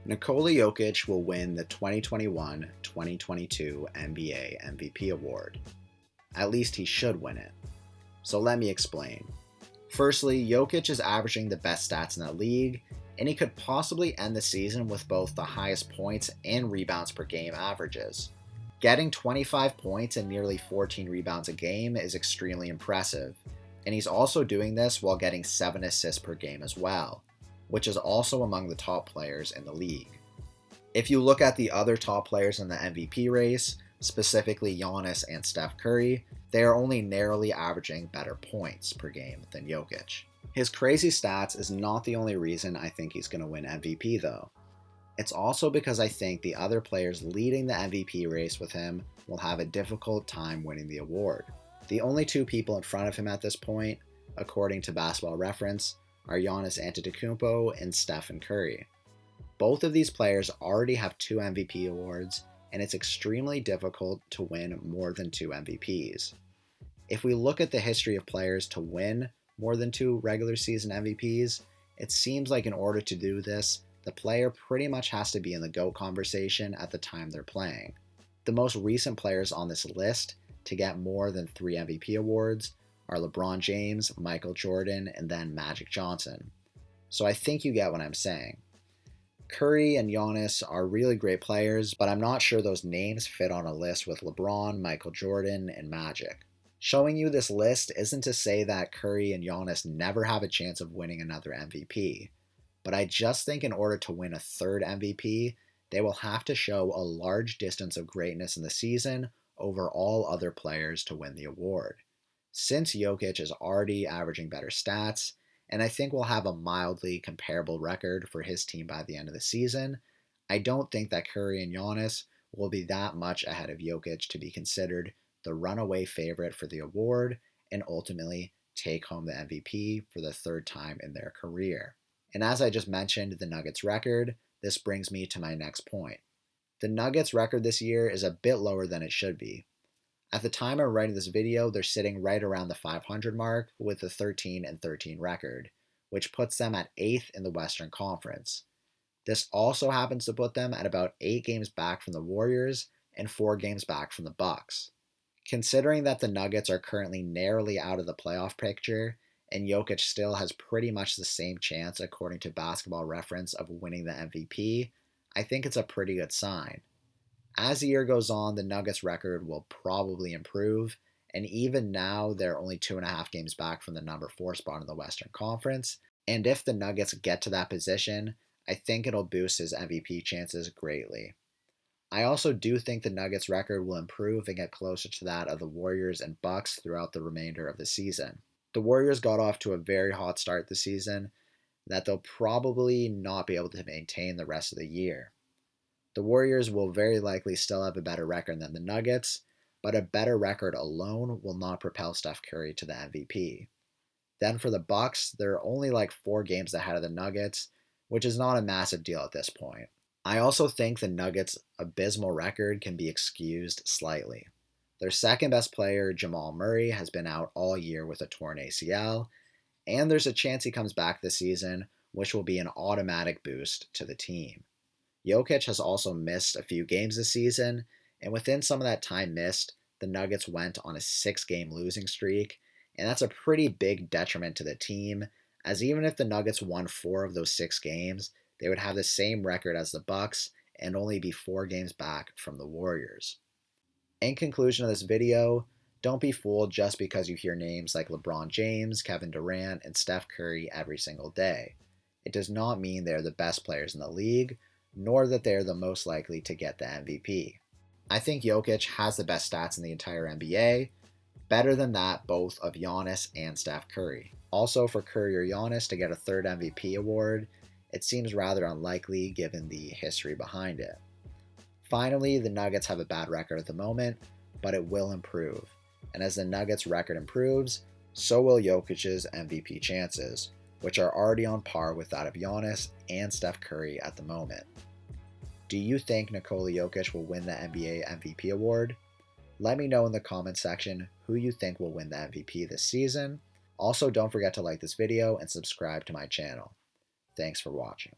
Nikola Jokic will win the 2021-2022 NBA MVP award. At least he should win it. So let me explain. Firstly, Jokic is averaging the best stats in the league, and he could possibly end the season with both the highest points and rebounds per game averages. Getting 25 points and nearly 14 rebounds a game is extremely impressive, and he's also doing this while getting 7 assists per game as well, which is also among the top players in the league. If you look at the other top players in the MVP race, specifically Giannis and Steph Curry, they are only narrowly averaging better points per game than Jokic. His crazy stats is not the only reason I think he's going to win MVP though. It's also because I think the other players leading the MVP race with him will have a difficult time winning the award. The only two people in front of him at this point, according to Basketball Reference, are Giannis Antetokounmpo and Stephen Curry. Both of these players already have 2 MVP awards, and it's extremely difficult to win more than 2 MVPs. If we look at the history of players to win more than 2 regular season MVPs, it seems like in order to do this, the player pretty much has to be in the GOAT conversation at the time they're playing. The most recent players on this list to get more than 3 MVP awards are LeBron James, Michael Jordan, and then Magic Johnson. So I think you get what I'm saying. Curry and Giannis are really great players, but I'm not sure those names fit on a list with LeBron, Michael Jordan, and Magic. Showing you this list isn't to say that Curry and Giannis never have a chance of winning another MVP, but I just think in order to win a third MVP, they will have to show a large distance of greatness in the season over all other players to win the award. Since Jokic is already averaging better stats, and I think will have a mildly comparable record for his team by the end of the season, I don't think that Curry and Giannis will be that much ahead of Jokic to be considered the runaway favorite for the award and ultimately take home the MVP for the third time in their career. And as I just mentioned the Nuggets record, this brings me to my next point. The Nuggets record this year is a bit lower than it should be. At the time of writing this video, they're sitting right around the 500 mark with a 13-13 record, which puts them at 8th in the Western Conference. This also happens to put them at about 8 games back from the Warriors and 4 games back from the Bucks. Considering that the Nuggets are currently narrowly out of the playoff picture, and Jokic still has pretty much the same chance according to Basketball Reference of winning the MVP, I think it's a pretty good sign. As the year goes on, the Nuggets record will probably improve, and even now they're only 2.5 games back from the number 4 spot in the Western Conference, and if the Nuggets get to that position, I think it'll boost his MVP chances greatly. I also do think the Nuggets record will improve and get closer to that of the Warriors and Bucks throughout the remainder of the season. The Warriors got off to a very hot start this season that they'll probably not be able to maintain the rest of the year. The Warriors will very likely still have a better record than the Nuggets, but a better record alone will not propel Steph Curry to the MVP. Then for the Bucks, they're only like 4 games ahead of the Nuggets, which is not a massive deal at this point. I also think the Nuggets' abysmal record can be excused slightly. Their second best player, Jamal Murray, has been out all year with a torn ACL, and there's a chance he comes back this season, which will be an automatic boost to the team. Jokic has also missed a few games this season, and within some of that time missed, the Nuggets went on a 6-game losing streak, and that's a pretty big detriment to the team, as even if the Nuggets won 4 of those 6 games, they would have the same record as the Bucks and only be 4 games back from the Warriors. In conclusion of this video, don't be fooled just because you hear names like LeBron James, Kevin Durant, and Steph Curry every single day. It does not mean they're the best players in the league, nor that they're the most likely to get the MVP. I think Jokic has the best stats in the entire NBA, better than that both of Giannis and Steph Curry. Also, for Curry or Giannis to get a third MVP award, it seems rather unlikely given the history behind it. Finally, the Nuggets have a bad record at the moment, but it will improve. And as the Nuggets record improves, so will Jokic's MVP chances, which are already on par with that of Giannis and Steph Curry at the moment. Do you think Nikola Jokic will win the NBA MVP award? Let me know in the comments section who you think will win the MVP this season. Also, don't forget to like this video and subscribe to my channel. Thanks for watching.